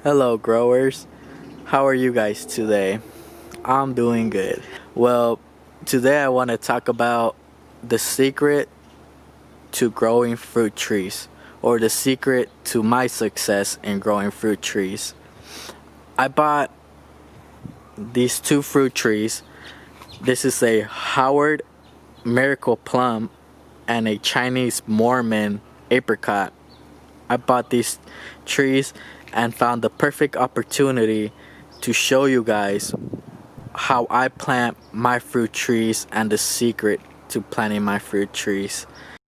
Hello, growers. How are you guys today? I'm doing good. Well, today I want to talk about the secret to growing fruit trees, or the secret to my success in growing fruit trees. I bought these two fruit trees. This is a Howard Miracle Plum and a Chinese Mormon apricot. I bought these trees and found the perfect opportunity to show you guys how I plant my fruit trees and the secret to planting my fruit trees.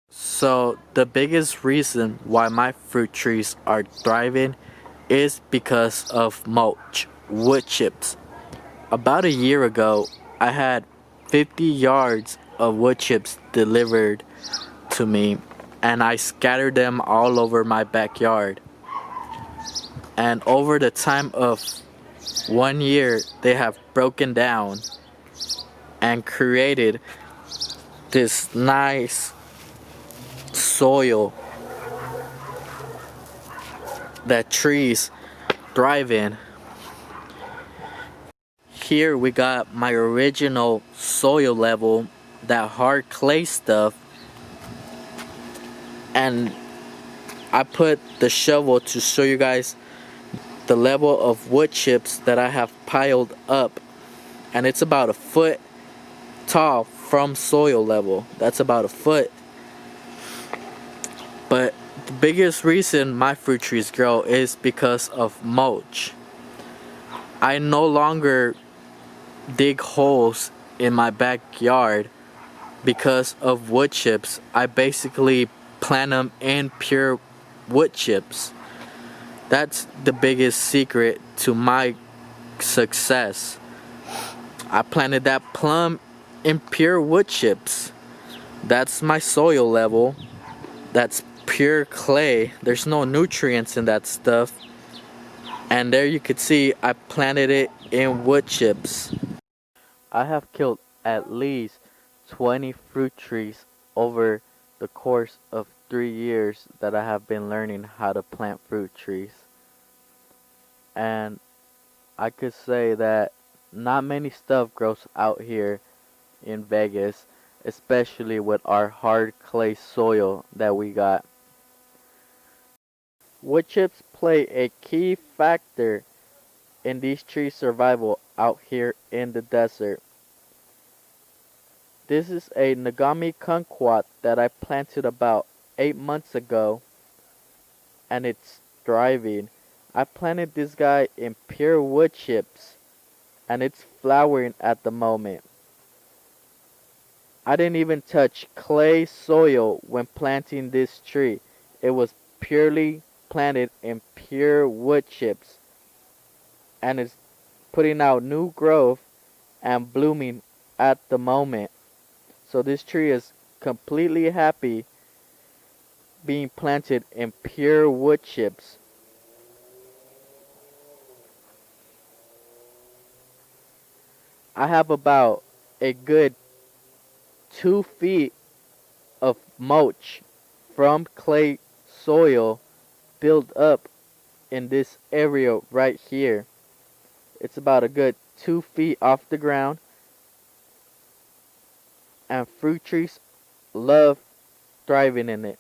So the biggest reason why my fruit trees are thriving is because of mulch, wood chips. About a year ago, I had 50 yards of wood chips delivered to me, and I scattered them all over my backyard. And over the time of 1 year, they have broken down and created this nice soil that trees thrive in. Here we got my original soil level, that hard clay stuff, and I put the shovel to show you guys the level of wood chips that I have piled up, and it's about a foot tall from soil level. That's about a foot. But the biggest reason my fruit trees grow is because of mulch. I no longer dig holes in my backyard because of wood chips. I basically plant them in pure wood chips. That's the biggest secret to my success. I planted that plum in pure wood chips. That's my soil level. That's pure clay. There's no nutrients in that stuff. And there you could see I planted it in wood chips. I have killed at least 20 fruit trees over the course of 3 years that I have been learning how to plant fruit trees. And I could say that not many stuff grows out here in Vegas, especially with our hard clay soil that we got. Wood chips play a key factor in these trees' survival out here in the desert. This is a Nagami kumquat that I planted about 8 months ago, and it's thriving. I planted this guy in pure wood chips, and it's flowering at the moment. I didn't even touch clay soil when planting this tree. It was purely planted in pure wood chips, and it's putting out new growth and blooming at the moment. So this tree is completely happy being planted in pure wood chips. I have about a good 2 feet of mulch from clay soil built up in this area right here. It's about a good 2 feet off the ground, and fruit trees love thriving in it.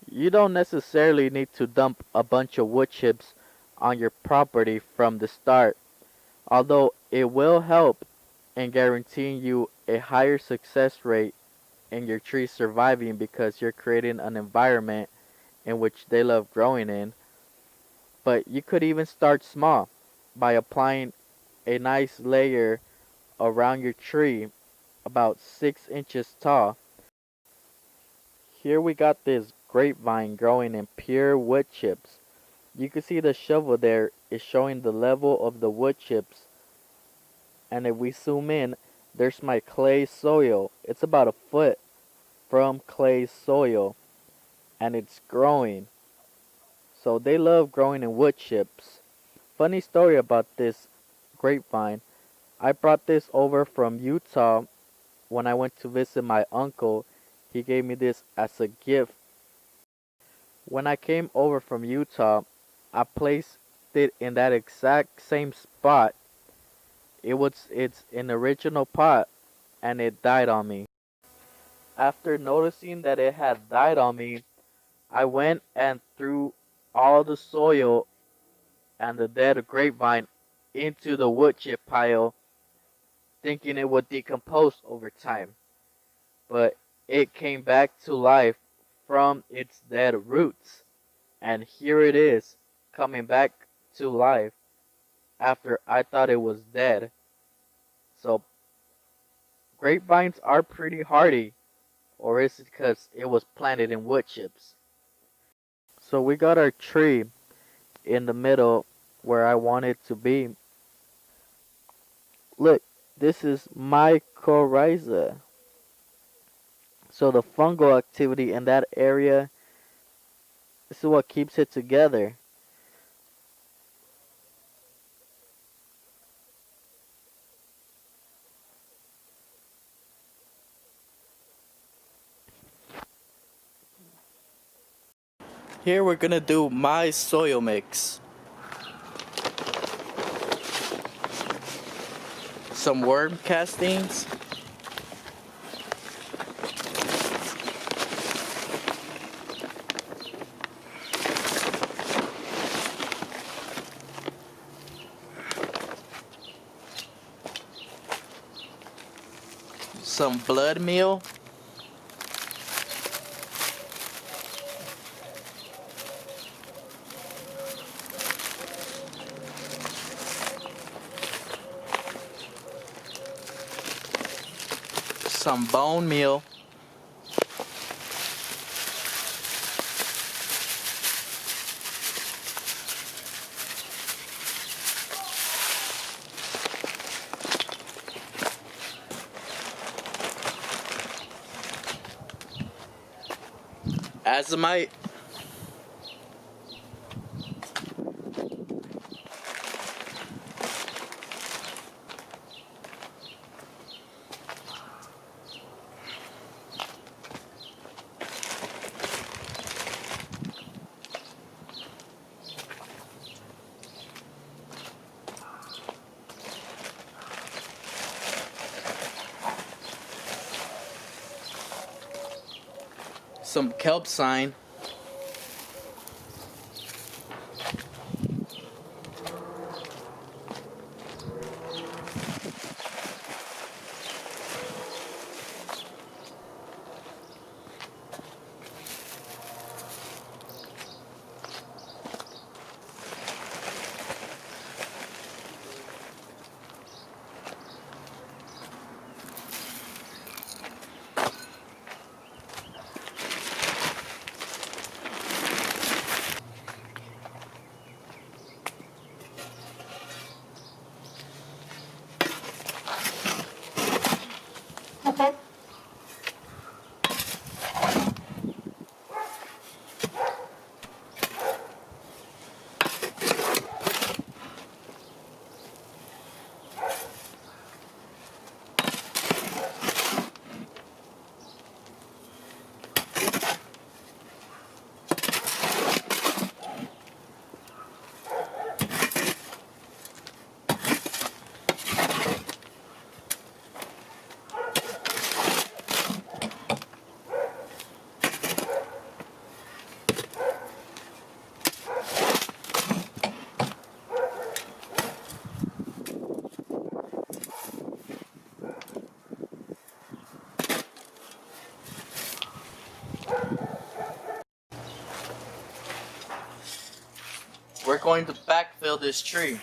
You don't necessarily need to dump a bunch of wood chips on your property from the start, although it will help in guaranteeing you a higher success rate in your trees surviving because you're creating an environment in which they love growing in. But you could even start small by applying a nice layer around your tree about 6 inches tall. Here we got this grapevine growing in pure wood chips. You can see the shovel there is showing the level of the wood chips. And if we zoom in, there's my clay soil. It's about a foot from clay soil, and it's growing. So they love growing in wood chips. Funny story about this grapevine. I brought this over from Utah when I went to visit my uncle. He gave me this as a gift. When I came over from Utah, I placed it in that exact same spot. It's an original pot and it died on me. After noticing that it had died on me, I went and threw all the soil and the dead grapevine into the wood chip pile, thinking it would decompose over time. But it came back to life from its dead roots. And here it is, coming back to life after I thought it was dead. So grapevines are pretty hardy, or is it because it was planted in wood chips? So we got our tree in the middle where I want it to be. Look, this is Mycorrhizae. So the fungal activity in that area, this is what keeps it together. Here we're gonna do my soil mix. Some worm castings. Some blood meal. Some bone meal. Azomite. Some kelp sign. We're going to backfill this tree.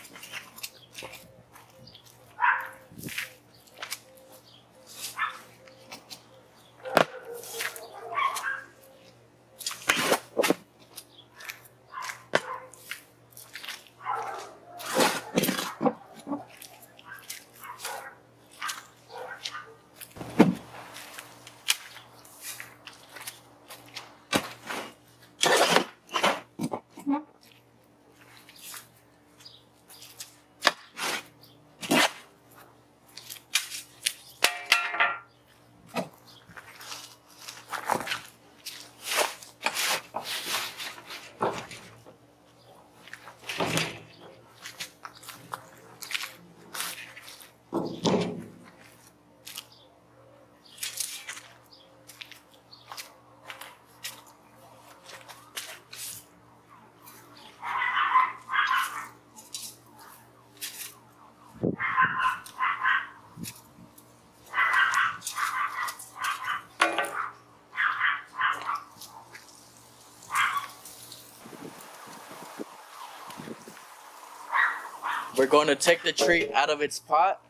We're going to take the tree out of its pot.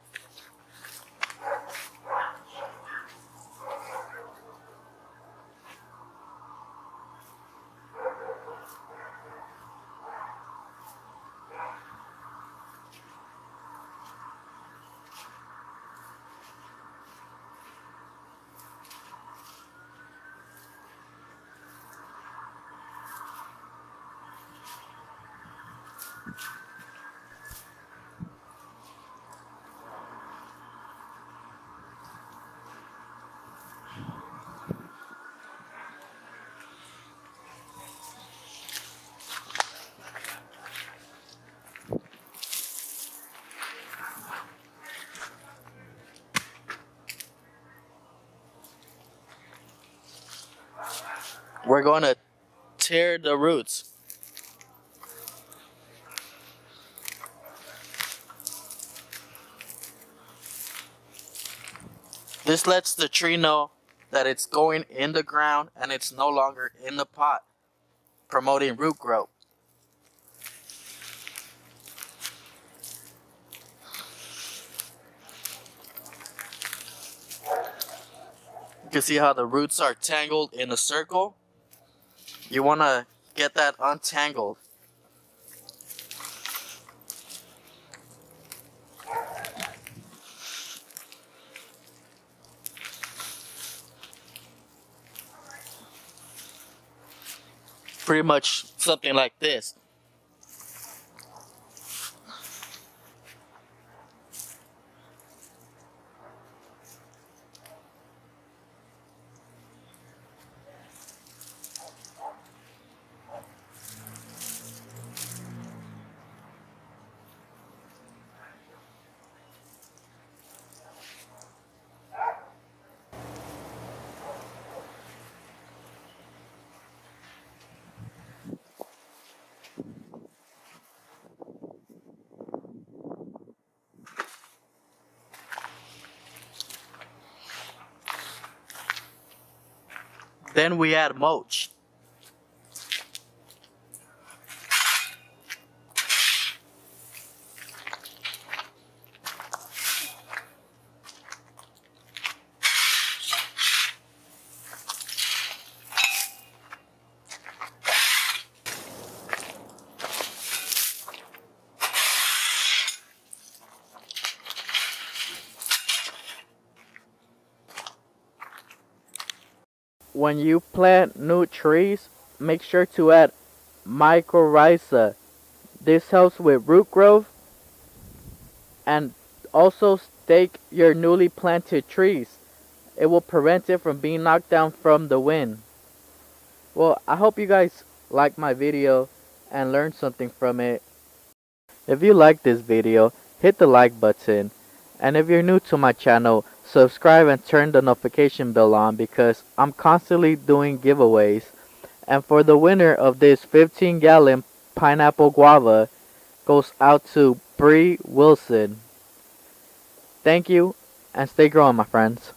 We're going to tear the roots. This lets the tree know that it's going in the ground and it's no longer in the pot, promoting root growth. You can see how the roots are tangled in a circle. You want to get that untangled. Pretty much something like this. Then we add mulch. When you plant new trees, make sure to add Mycorrhizae. This helps with root growth, and also stake your newly planted trees. It will prevent it from being knocked down from the wind. Well, I hope you guys liked my video and learned something from it. If you liked this video, hit the like button. And if you're new to my channel, subscribe and turn the notification bell on because I'm constantly doing giveaways. And for the winner of this 15-gallon pineapple guava goes out to Bree Wilson. Thank you and stay growing, my friends.